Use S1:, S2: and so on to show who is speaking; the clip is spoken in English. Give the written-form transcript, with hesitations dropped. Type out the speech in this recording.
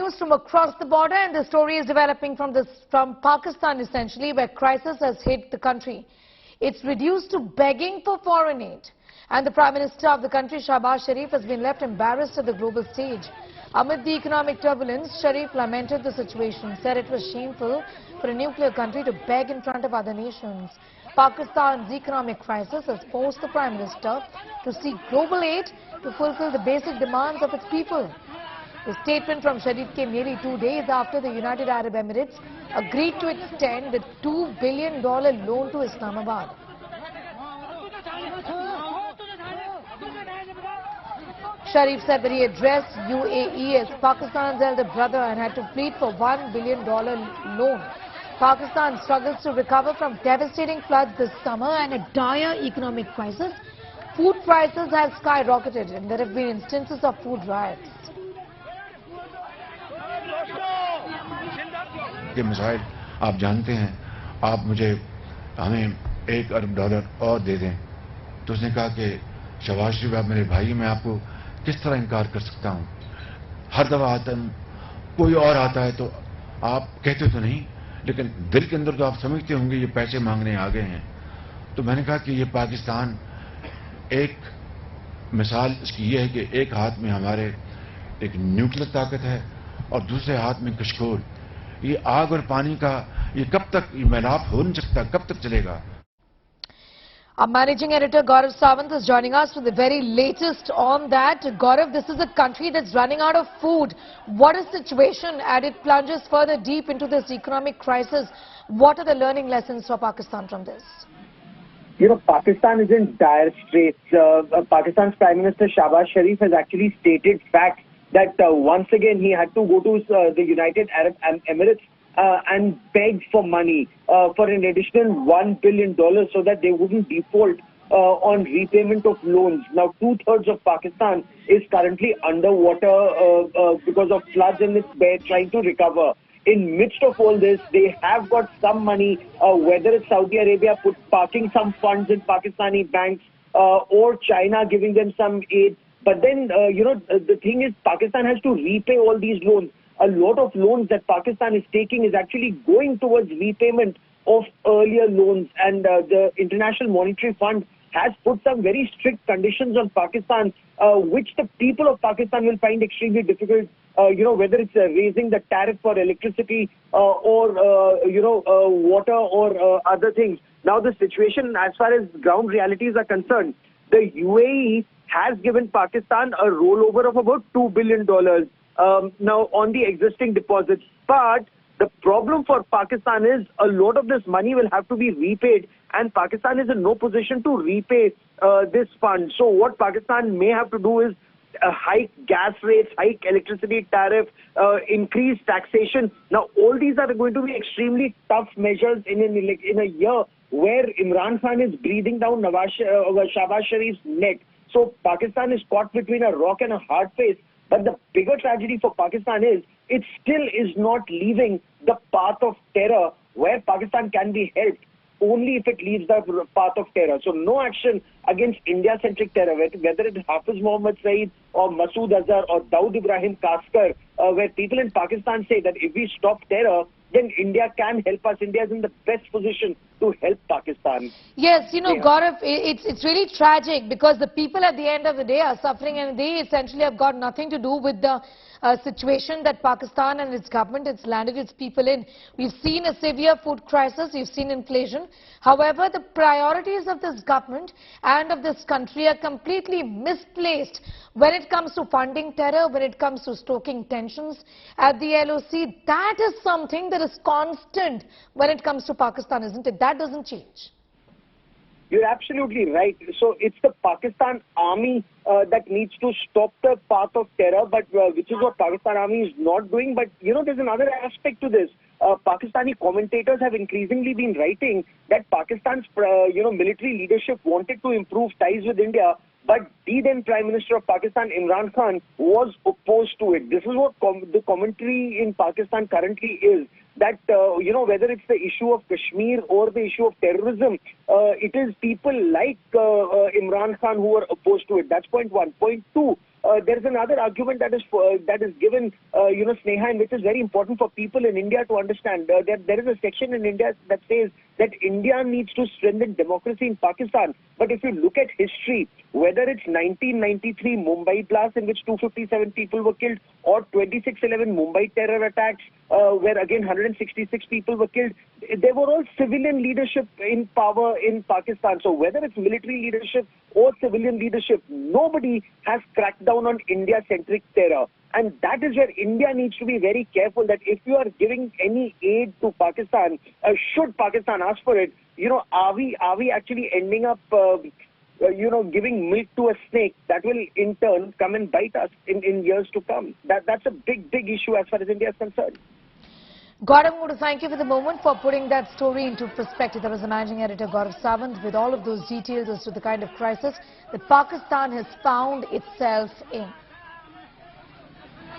S1: news from across the border, and the story is developing from Pakistan essentially, where crisis has hit the country. It's reduced to begging for foreign aid, and the Prime Minister of the country, Shehbaz Sharif, has been left embarrassed at the global stage. Amid the economic turbulence, Sharif lamented the situation, said it was shameful for a nuclear country to beg in front of other nations. Pakistan's economic crisis has forced the Prime Minister to seek global aid to fulfill the basic demands of its people. The statement from Sharif came nearly 2 days after the United Arab Emirates agreed to extend the $2 billion loan to Islamabad. Sharif said that he addressed UAE as Pakistan's elder brother and had to plead for $1 billion loan. Pakistan struggles to recover from devastating floods this summer and a dire economic crisis. Food prices have skyrocketed and there have been instances of food riots.
S2: के missile आप जानते हैं, आप मुझे हमें $1 अरब और दे दें। तो उसने कहा कि शहबाज शरीफ, आप मेरे भाई, मैं आपको किस तरह इनकार कर सकता हूं? हर दफा आता कोई और आता है तो आप कहते तो नहीं, लेकिन दिल के अंदर तो आप समझते होंगे ये पैसे मांगने आ गए हैं। तो मैंने कहा कि ये पाकिस्तान एक मिसाल इसकी ये है कि एक हाथ में हमारे एक न्यूक्लियर ताकत है और दूसरे हाथ में कशकोल। ये आग और पानी का ये कब तक ये मिलाप हो नहीं सकता, कब तक चलेगा?
S1: Our managing editor Gaurav Sawant is joining us with the very latest on that. Gaurav, this is a country that's running out of food. What is the situation as it plunges further deep into this economic crisis? What are the learning lessons for Pakistan from this?
S3: You know, Pakistan is in dire straits. Pakistan's Prime Minister Shehbaz Sharif has actually stated facts that once again he had to go to the United Arab Emirates and beg for money for an additional $1 billion so that they wouldn't default on repayment of loans. Now, 2/3 of Pakistan is currently underwater because of floods, and they're trying to recover. In midst of all this, they have got some money, whether it's Saudi Arabia parking some funds in Pakistani banks or China giving them some aid. But then, you know, the thing is, Pakistan has to repay all these loans. A lot of loans that Pakistan is taking is actually going towards repayment of earlier loans. And the International Monetary Fund has put some very strict conditions on Pakistan, which the people of Pakistan will find extremely difficult. You know, whether it's raising the tariff for electricity or, you know, water or other things. Now, the situation as far as ground realities are concerned, the UAE has given Pakistan a rollover of about $2 billion now on the existing deposits. But the problem for Pakistan is a lot of this money will have to be repaid, and Pakistan is in no position to repay this fund. So what Pakistan may have to do is hike gas rates, hike electricity tariff, increase taxation. Now, all these are going to be extremely tough measures in a year where Imran Khan is breathing down Shehbaz Sharif's neck. So Pakistan is caught between a rock and a hard place. But the bigger tragedy for Pakistan is it still is not leaving the path of terror, where Pakistan can be helped only if it leaves the path of terror. So no action against India-centric terror, whether it is Hafiz Mohammed Saeed or Masood Azhar or Dawood Ibrahim Kaskar, where people in Pakistan say that if we stop terror, then India can help us. India is in the best position to help Pakistan.
S1: Yes, you know, Gaurav, it's really tragic because the people at the end of the day are suffering, and they essentially have got nothing to do with the situation that Pakistan and its government has landed its people in. We've seen a severe food crisis, we've seen inflation. However, the priorities of this government and of this country are completely misplaced when it comes to funding terror, when it comes to stoking tensions at the LOC. That is something that is constant when it comes to Pakistan, isn't it? That doesn't change.
S3: You're absolutely right. So it's the Pakistan army that needs to stop the path of terror, but which is what Pakistan army is not doing. But, you know, there's another aspect to this. Pakistani commentators have increasingly been writing that Pakistan's, you know, military leadership wanted to improve ties with India, but the then Prime Minister of Pakistan, Imran Khan, was opposed to it. This is what the commentary in Pakistan currently is. That, you know, whether it's the issue of Kashmir or the issue of terrorism, it is people like Imran Khan who are opposed to it. That's point one. Point two, there is another argument that is given, Sneha, and which is very important for people in India to understand. There is a section in India that says that India needs to strengthen democracy in Pakistan. But if you look at history, whether it's 1993 Mumbai blast in which 257 people were killed, or 26/11 Mumbai terror attacks, where again 166 people were killed, they were all civilian leadership in power in Pakistan. So whether it's military leadership or civilian leadership, nobody has cracked down on India-centric terror. And that is where India needs to be very careful that if you are giving any aid to Pakistan, should Pakistan ask for it, are we actually ending up, giving milk to a snake that will in turn come and bite us in years to come? That's a big issue as far as India is concerned.
S1: Gaurav, I want to thank you for the moment for putting that story into perspective. That was the managing editor, Gaurav Sawant, with all of those details as to the kind of crisis that Pakistan has found itself in.